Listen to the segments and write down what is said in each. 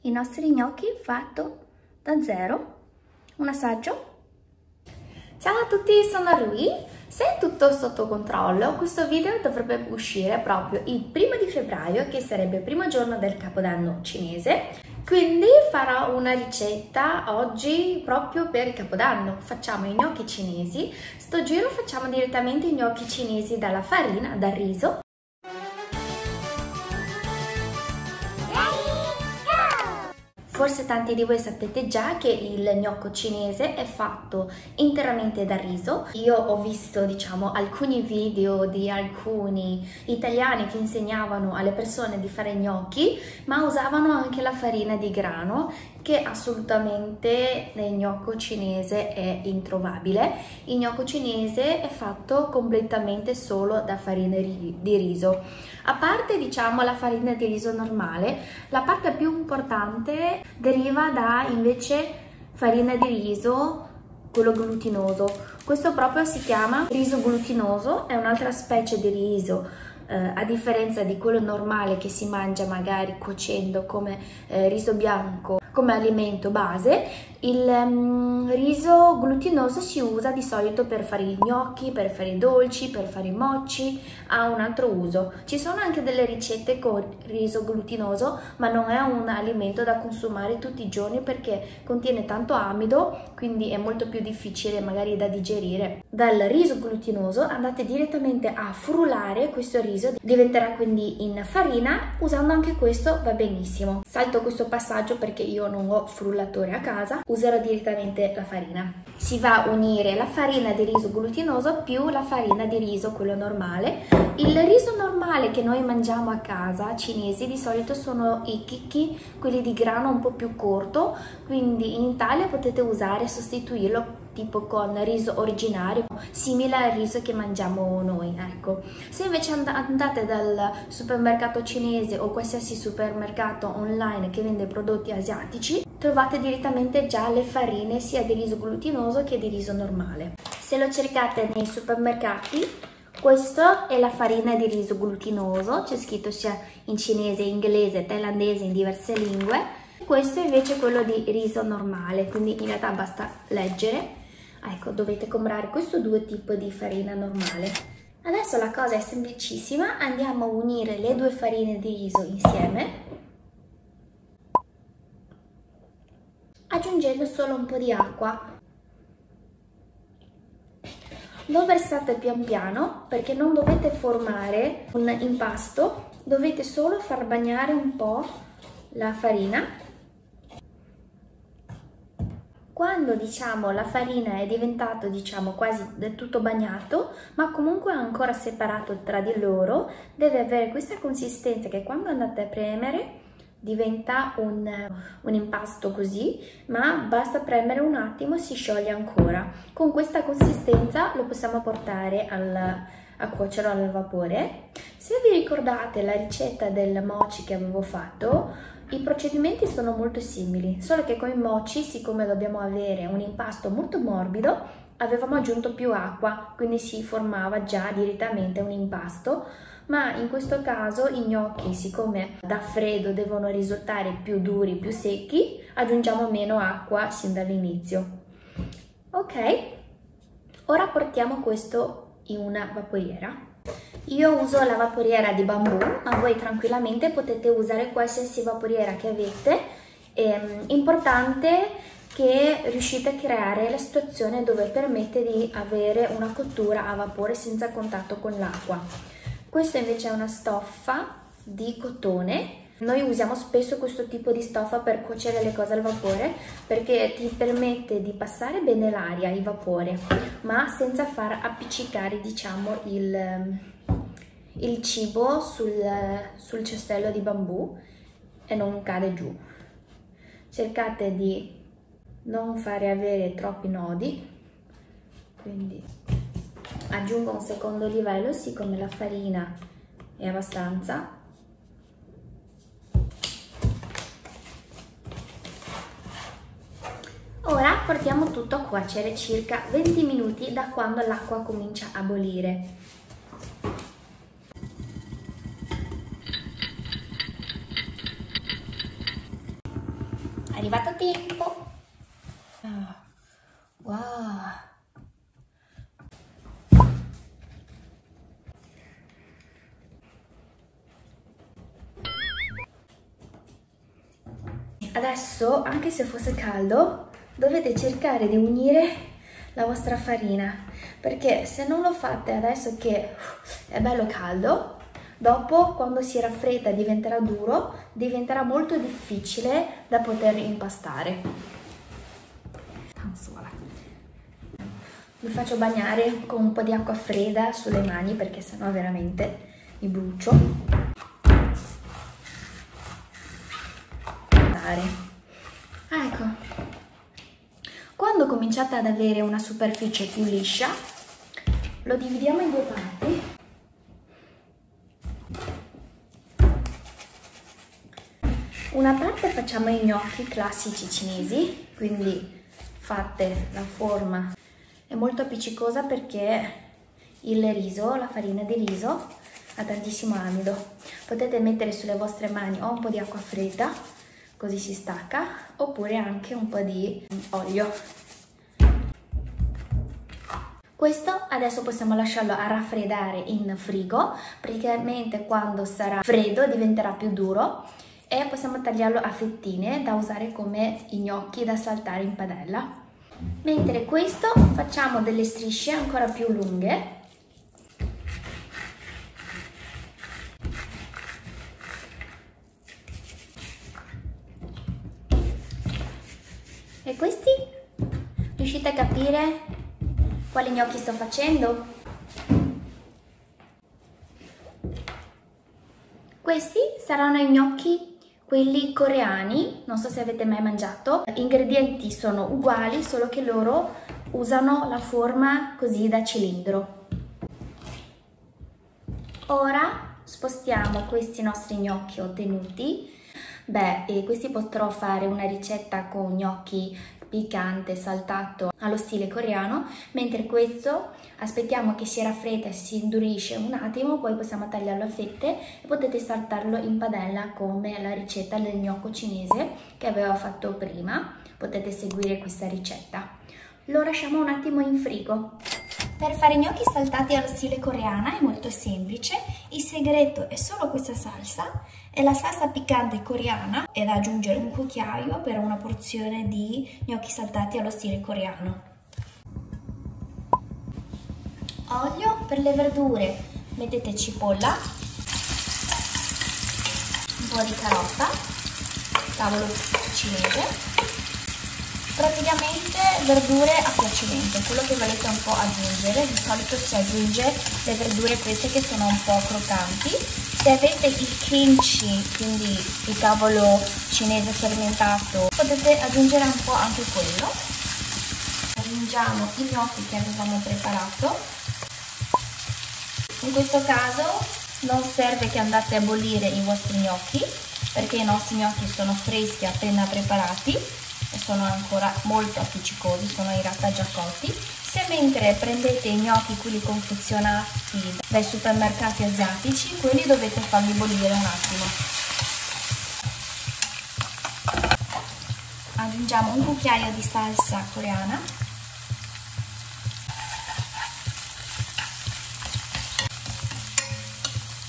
i nostri gnocchi fatto da zero. Un assaggio. Ciao a tutti, sono Rui. Se è tutto sotto controllo, questo video dovrebbe uscire proprio il 1° febbraio, che sarebbe il primo giorno del Capodanno cinese. Quindi farò una ricetta oggi proprio per il Capodanno. Facciamo i gnocchi cinesi. Sto giro facciamo direttamente i gnocchi cinesi dalla farina, dal riso. Forse tanti di voi sapete già che il gnocco cinese è fatto interamente da riso. Io ho visto, diciamo, alcuni video di alcuni italiani che insegnavano alle persone di fare gnocchi, ma usavano anche la farina di grano, che assolutamente nel gnocco cinese è introvabile. Il gnocco cinese è fatto completamente solo da farina di riso. A parte, diciamo, la farina di riso normale, la parte più importante deriva da invece farina di riso, quello glutinoso. Questo proprio si chiama riso glutinoso, è un'altra specie di riso, a differenza di quello normale che si mangia magari cuocendo come riso bianco, come alimento base. Il riso glutinoso si usa di solito per fare i gnocchi, per fare i dolci, per fare i mochi, ha un altro uso. Ci sono anche delle ricette con riso glutinoso, ma non è un alimento da consumare tutti i giorni perché contiene tanto amido, quindi è molto più difficile magari da digerire. Dal riso glutinoso andate direttamente a frullare questo riso, diventerà quindi in farina. Usando anche questo va benissimo. Salto questo passaggio perché io non ho frullatore a casa, userò direttamente la farina. Si va a unire la farina di riso glutinoso più la farina di riso, quello normale. Il riso normale che noi mangiamo a casa, cinesi, di solito sono i chicchi, quelli di grano un po' più corto, quindi in Italia potete usare, sostituirlo tipo con riso originario, simile al riso che mangiamo noi, ecco. Se invece andate dal supermercato cinese o qualsiasi supermercato online che vende prodotti asiatici, trovate direttamente già le farine sia di riso glutinoso che di riso normale. Se lo cercate nei supermercati, questa è la farina di riso glutinoso, c'è scritto sia in cinese, inglese, thailandese, in diverse lingue. Questo invece è quello di riso normale, quindi in realtà basta leggere. Ecco, dovete comprare questo due tipi di farina normale. Adesso la cosa è semplicissima, andiamo a unire le due farine di riso insieme, aggiungendo solo un po' di acqua. Lo versate pian piano perché non dovete formare un impasto, dovete solo far bagnare un po' la farina. Quando, diciamo, la farina è diventato, diciamo, quasi del tutto bagnato, ma comunque ancora separato tra di loro, deve avere questa consistenza che quando andate a premere diventa un impasto così, ma basta premere un attimo e si scioglie ancora. Con questa consistenza lo possiamo portare a cuocere al vapore. Se vi ricordate la ricetta del mochi che avevo fatto, i procedimenti sono molto simili, solo che con i mochi, siccome dobbiamo avere un impasto molto morbido, avevamo aggiunto più acqua, quindi si formava già direttamente un impasto, ma in questo caso i gnocchi, siccome da freddo devono risultare più duri, più secchi, aggiungiamo meno acqua sin dall'inizio. Ok, ora portiamo questo in una vaporiera. Io uso la vaporiera di bambù, ma voi tranquillamente potete usare qualsiasi vaporiera che avete. È importante che riuscite a creare la situazione dove permette di avere una cottura a vapore senza contatto con l'acqua. Questa invece è una stoffa di cotone. Noi usiamo spesso questo tipo di stoffa per cuocere le cose al vapore perché ti permette di passare bene l'aria, il vapore, ma senza far appiccicare, diciamo, il cibo sul cestello di bambù e non cade giù. Cercate di non fare avere troppi nodi, quindi aggiungo un secondo livello, siccome la farina è abbastanza. Ora portiamo tutto a cuocere circa 20 minuti da quando l'acqua comincia a bollire. arrivato a tempo. Wow. Adesso, anche se fosse caldo, dovete cercare di unire la vostra farina, perché se non lo fate adesso che è bello caldo, dopo quando si raffredda e diventerà duro, diventerà molto difficile da poter impastare. Mi faccio bagnare con un po' di acqua fredda sulle mani perché sennò veramente mi brucio. Ecco, quando cominciate ad avere una superficie più liscia, lo dividiamo in due parti. Una parte facciamo i gnocchi classici cinesi, quindi fate la forma, è molto appiccicosa perché il riso, la farina di riso, ha tantissimo amido. Potete mettere sulle vostre mani o un po' di acqua fredda, così si stacca, oppure anche un po' di olio. Questo adesso possiamo lasciarlo a raffreddare in frigo, praticamente quando sarà freddo diventerà più duro e possiamo tagliarlo a fettine da usare come i gnocchi da saltare in padella. Mentre questo facciamo delle strisce ancora più lunghe. E questi? Riuscite a capire quali gnocchi sto facendo? Questi saranno i gnocchi, quelli coreani, non so se avete mai mangiato. Gli ingredienti sono uguali, solo che loro usano la forma così da cilindro. Ora spostiamo questi nostri gnocchi ottenuti. E questi potrò fare una ricetta con gnocchi piccante saltato allo stile coreano, mentre questo aspettiamo che si raffredda e si indurisce un attimo, poi possiamo tagliarlo a fette e potete saltarlo in padella come la ricetta del gnocco cinese che avevo fatto prima. Potete seguire questa ricetta. Lo lasciamo un attimo in frigo. Per fare gnocchi saltati allo stile coreano è molto semplice, il segreto è solo questa salsa, è la salsa piccante coreana e da aggiungere un cucchiaio per una porzione di gnocchi saltati allo stile coreano. Olio per le verdure, mettete cipolla, un po' di carota, cavolo cinese. Praticamente verdure a piacimento, quello che volete un po' aggiungere. Di solito si aggiunge le verdure queste che sono un po' croccanti. Se avete il kimchi, quindi il cavolo cinese fermentato, potete aggiungere un po' anche quello. Aggiungiamo i gnocchi che avevamo preparato. In questo caso non serve che andate a bollire i vostri gnocchi, perché i nostri gnocchi sono freschi appena preparati e sono ancora molto appiccicosi, sono in realtà già cotti. Se mentre prendete i gnocchi quelli confezionati dai supermercati asiatici, quelli dovete farli bollire un attimo. Aggiungiamo un cucchiaio di salsa coreana,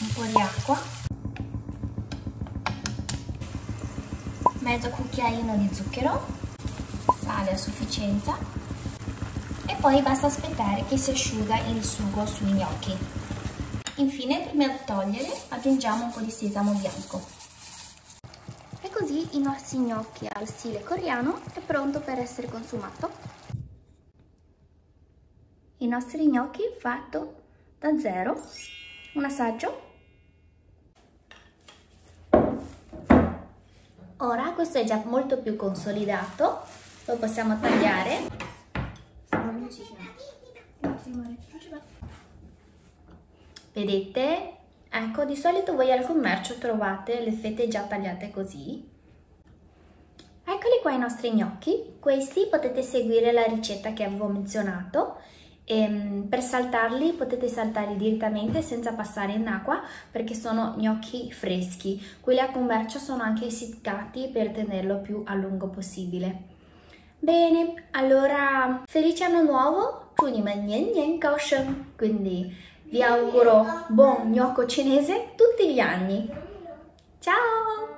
un po' di acqua, mezzo cucchiaino di zucchero, sale a sufficienza e poi basta aspettare che si asciuga il sugo sui gnocchi. Infine, prima di togliere, aggiungiamo un po' di sesamo bianco. E così i nostri gnocchi allo stile coreano è pronto per essere consumato. I nostri gnocchi fatto da zero, un assaggio. Ora questo è già molto più consolidato, lo possiamo tagliare. Vedete? Ecco, di solito voi al commercio trovate le fette già tagliate così. Eccoli qua i nostri gnocchi. Questi potete seguire la ricetta che avevo menzionato E per saltarli potete saltarli direttamente senza passare in acqua perché sono gnocchi freschi. Quelli a commercio sono anche essiccati per tenerlo più a lungo possibile. Bene, allora felice anno nuovo, 祝你们年年高升, quindi vi auguro buon gnocco cinese tutti gli anni. Ciao!